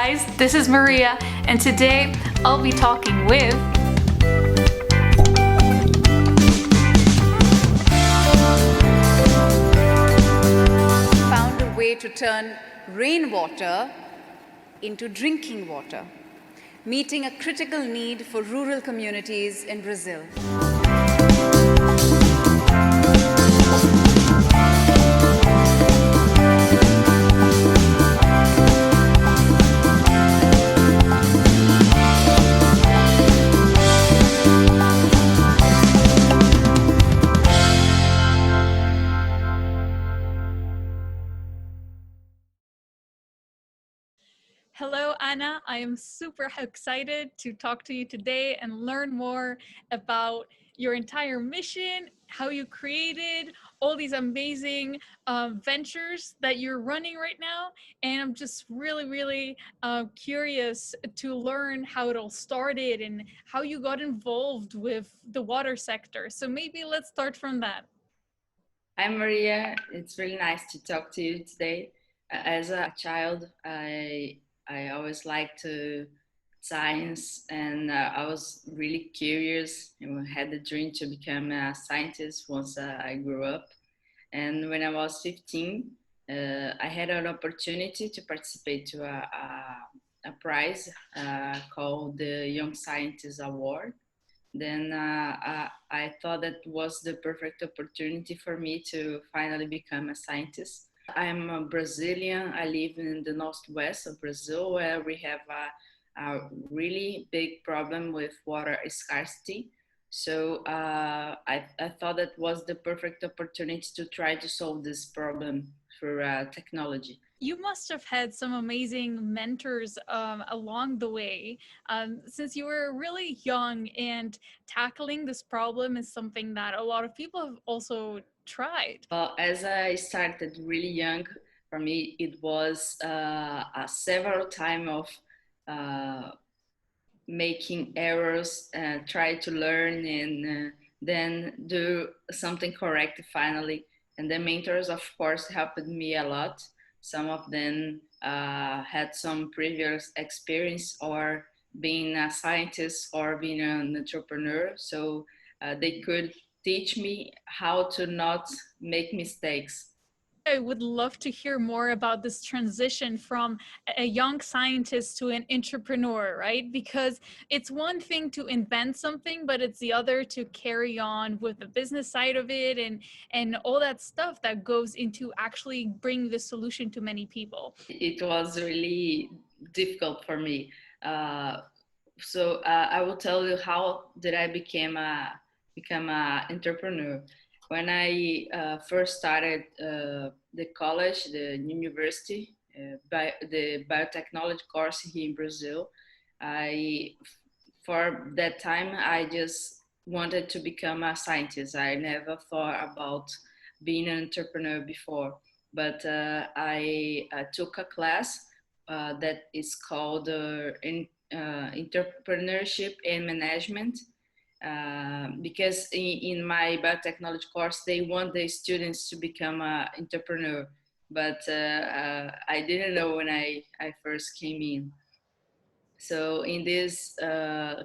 guys, this is Maria, and today I'll be talking with found a way to turn rainwater into drinking water, meeting a critical need for rural communities in Brazil. Hello, Anna. I am super excited to talk to you today and learn more about your entire mission, how you created all these amazing ventures that you're running right now. And I'm just really curious to learn how it all started and how you got involved with the water sector. So maybe let's start from that. Hi Maria, it's really nice to talk to you today. As a child, I always liked science, and I was really curious and had the dream to become a scientist once I grew up. And when I was 15, I had an opportunity to participate to a prize called the Young Scientist Award. Then I thought that was the perfect opportunity for me to finally become a scientist. I'm a Brazilian. I live in the northwest of Brazil, where we have a really big problem with water scarcity. So I thought that was the perfect opportunity to try to solve this problem through technology. You must have had some amazing mentors along the way, since you were really young, and tackling this problem is something that a lot of people have also tried. As I started really young, for me it was a several time of making errors, try to learn, and then do something correct finally. And the mentors, of course, helped me a lot. Some of them had some previous experience or being a scientist or being an entrepreneur, so they could teach me how to not make mistakes. I would love to hear more about this transition from a young scientist to an entrepreneur, right? Because it's one thing to invent something, but it's the other to carry on with the business side of it and all that stuff that goes into actually bring the solution to many people. It was really difficult for me. I will tell you how did I become a entrepreneur. When I first started the college, the university, the biotechnology course here in Brazil, for that time I just wanted to become a scientist. I never thought about being an entrepreneur before, but I took a class that is called entrepreneurship and management, because in my biotechnology course they want the students to become an entrepreneur, but I didn't know when I first came in. So in this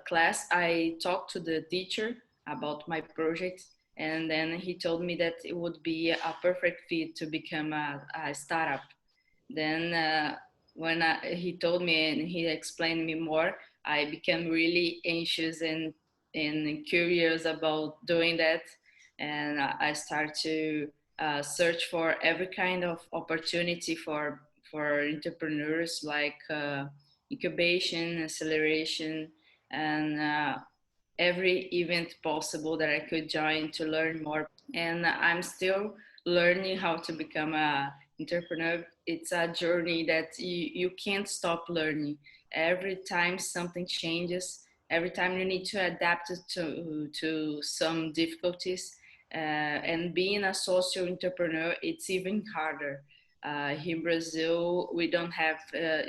class I talked to the teacher about my project, and then he told me that it would be a perfect fit to become a startup. Then he told me and he explained me more, I became really anxious and curious about doing that. And I started to search for every kind of opportunity for entrepreneurs, like incubation, acceleration, and every event possible that I could join to learn more. And I'm still learning how to become a entrepreneur. It's a journey that you can't stop learning. Every time something changes, every time you need to adapt to some difficulties. And being a social entrepreneur, it's even harder. Here in Brazil, we don't have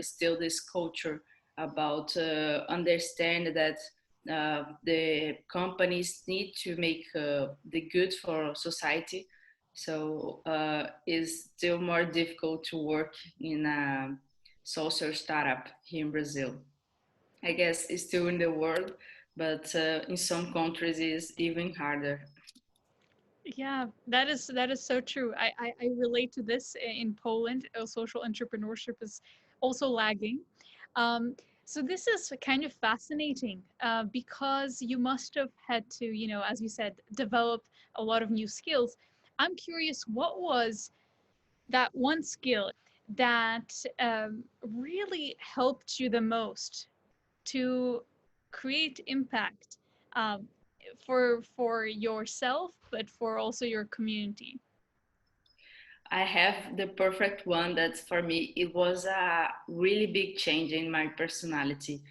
still this culture about understand that the companies need to make the good for society. So it's still more difficult to work in a social startup here in Brazil. I guess it's still in the world, but in some countries it's even harder. Yeah, that is so true. I relate to this in Poland. Social entrepreneurship is also lagging. Um, so this is kind of fascinating because you must have had to, as you said, develop a lot of new skills. I'm curious, what was that one skill that really helped you the most to create impact um, for yourself, but for also your community? I have the perfect one that for me, it was a really big change in my personality.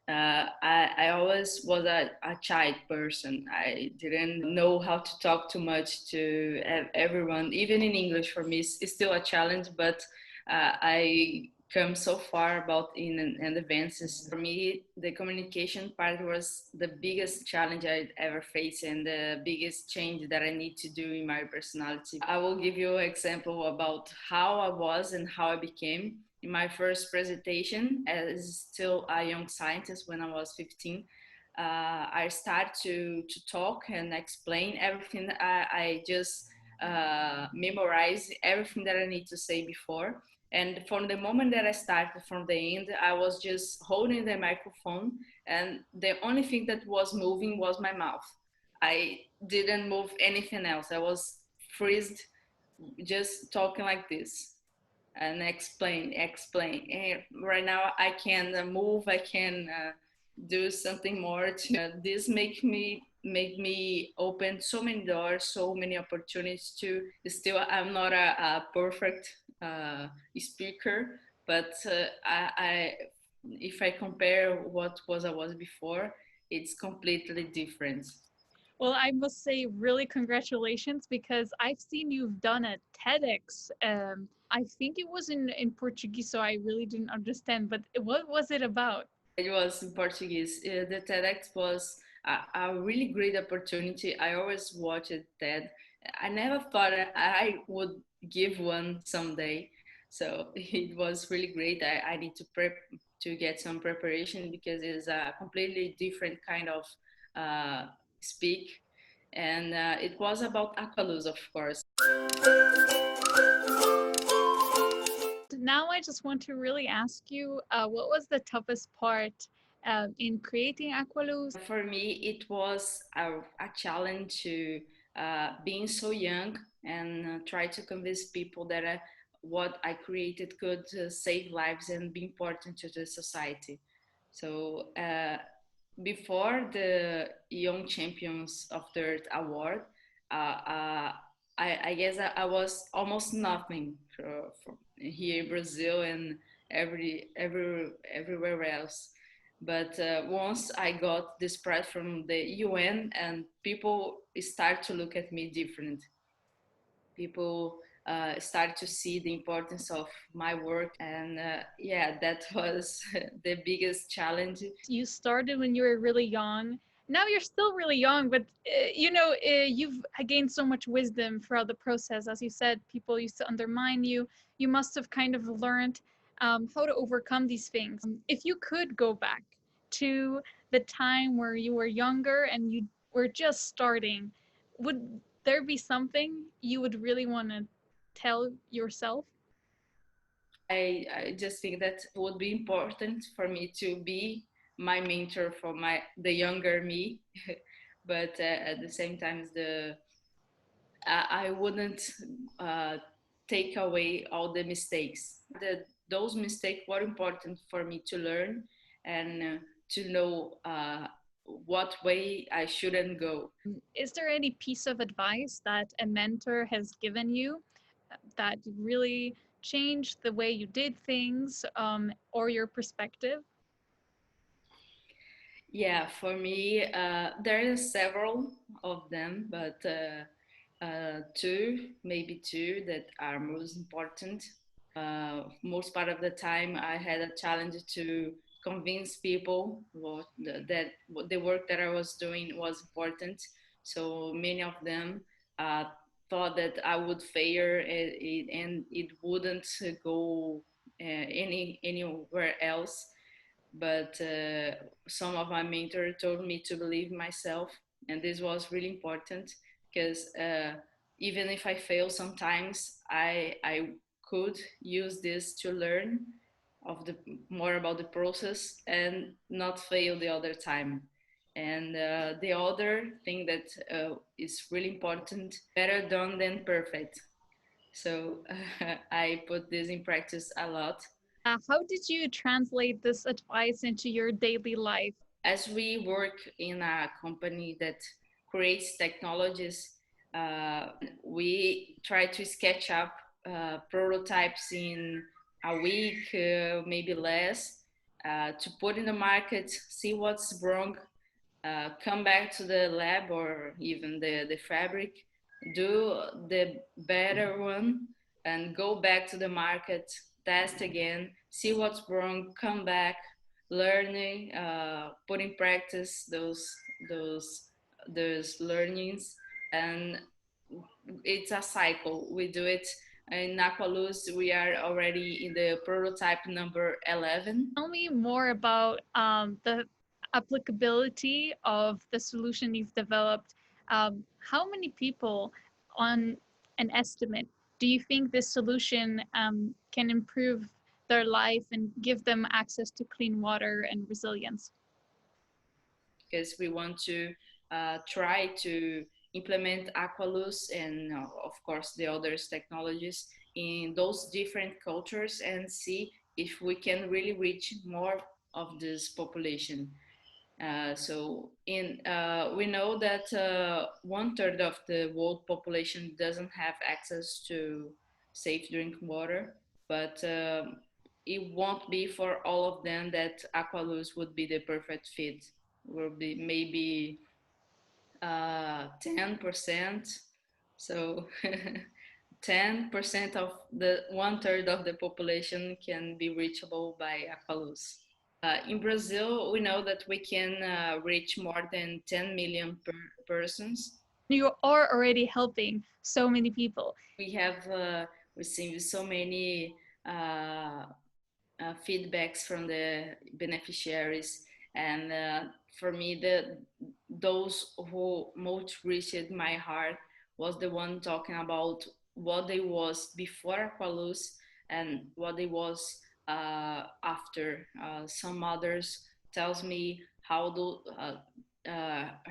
I always was a shy person. I didn't know how to talk too much to everyone. Even in English, for me, it's still a challenge, but I come so far about in advances. For me, the communication part was the biggest challenge I'd ever faced and the biggest change that I need to do in my personality. I will give you an example about how I was and how I became. In my first presentation as still a young scientist when I was 15, I started to talk and explain everything. I just memorize everything that I need to say before. And from the moment that I started, from the end, I was just holding the microphone, and the only thing that was moving was my mouth. I didn't move anything else. I was freezed, just talking like this and explain. And right now, I can move. I can do something more. This make me open so many doors, so many opportunities to. Still, I'm not a perfect speaker, but I if I compare what was I was before, it's completely different. Well, I must say, really congratulations because I've seen you've done a TEDx. I think it was in Portuguese, so I really didn't understand. But what was it about? It was in Portuguese. The TEDx was a really great opportunity. I always watched TED. I never thought I would give one someday. So it was really great. I need to prep to get some preparation because it's a completely different kind of uh, speak. And it was about Aqualuz, of course. Now I just want to really ask you, what was the toughest part in creating Aqualuz? For me, it was a challenge to being so young and try to convince people that what I created could save lives and be important to the society. So before the Young Champions of the Earth Award, uh, uh, I guess I was almost nothing for here in Brazil and everywhere else. But once I got this prize from the UN, and people start to look at me different. People start to see the importance of my work, and yeah, that was the biggest challenge. You started when you were really young. Now you're still really young, but you've gained so much wisdom throughout the process. As you said, people used to undermine you. You must have kind of learned how to overcome these things. If you could go back to the time where you were younger and you were just starting, would there be something you would really want to tell yourself? I just think that would be important for me to be my mentor for the younger me, but at the same time, I wouldn't uh, take away all the mistakes. Those mistakes were important for me to learn and to know what way I shouldn't go. Is there any piece of advice that a mentor has given you that really changed the way you did things or your perspective? Yeah, for me, there are several of them, but maybe two that are most important. Most part of the time, I had a challenge to convince people that the work that I was doing was important. So many of them thought that I would fail and it wouldn't go anywhere else. But some of my mentors told me to believe myself, and this was really important because even if I fail sometimes, I could use this to learn of the more about the process and not fail the other time. And the other thing that is really important, better done than perfect. So I put this in practice a lot. How did you translate this advice into your daily life? As we work in a company that creates technologies, we try to sketch up prototypes in a week, maybe less, to put in the market, see what's wrong, come back to the lab or even the fabric, do the better one, and go back to the market, test again, see what's wrong, come back, learning, put in practice those learnings, and it's a cycle. We do it in Aqualuz. We are already in the prototype number 11. Tell me more about the applicability of the solution you've developed. How many people, on an estimate, do you think this solution can improve their life and give them access to clean water and resilience? Because we want to try to implement Aqualuz and of course the others technologies in those different cultures and see if we can really reach more of this population. We know that 1/3 of the world population doesn't have access to safe drinking water, but it won't be for all of them that Aqualuz would be the perfect fit. Will be maybe 10%. So 10% of the 1/3 of the population can be reachable by Aqualuz. In Brazil, we know that we can reach more than 10 million persons. You are already helping so many people. We have received so many feedbacks from the beneficiaries, and for me, those who most reached my heart was the one talking about what they was before Aqualuz and what they was after. Some mothers tells me how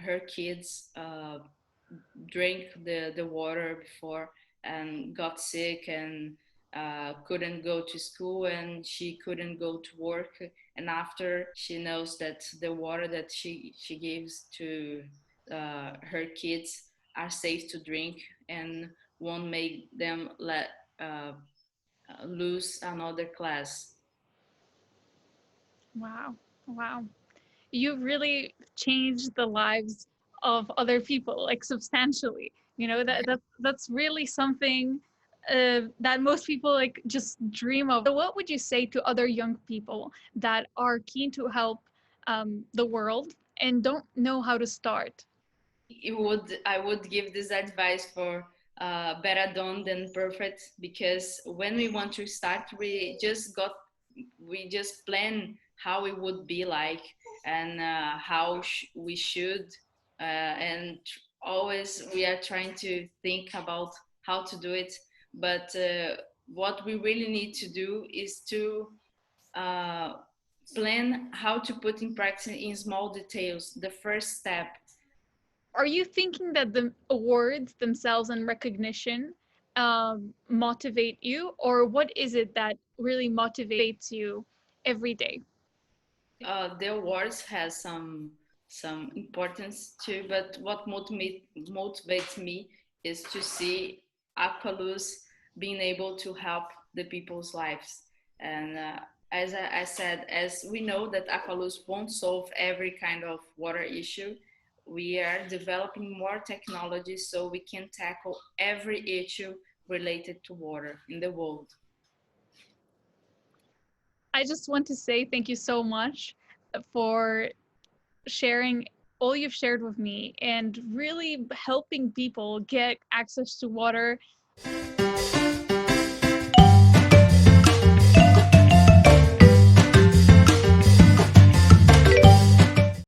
her kids drank the water before and got sick and couldn't go to school and she couldn't go to work, and after she knows that the water that she gives to her kids are safe to drink and won't make them lose another class. Wow. Wow. You've really changed the lives of other people, like substantially. You know, that's really something that most people like just dream of. So what would you say to other young people that are keen to help the world and don't know how to start? I would give this advice for better done than perfect, because when we want to start, we just plan how it would be like and how we should, and always we are trying to think about how to do it. But what we really need to do is to plan how to put in practice in small details, the first step. Are you thinking that the awards themselves and recognition motivate you, or what is it that really motivates you every day? The awards has some importance too, but what motivates me is to see Aqualuz being able to help the people's lives. And as I said, as we know that Aqualuz won't solve every kind of water issue, we are developing more technology so we can tackle every issue related to water in the world. I just want to say thank you so much for sharing all you've shared with me and really helping people get access to water.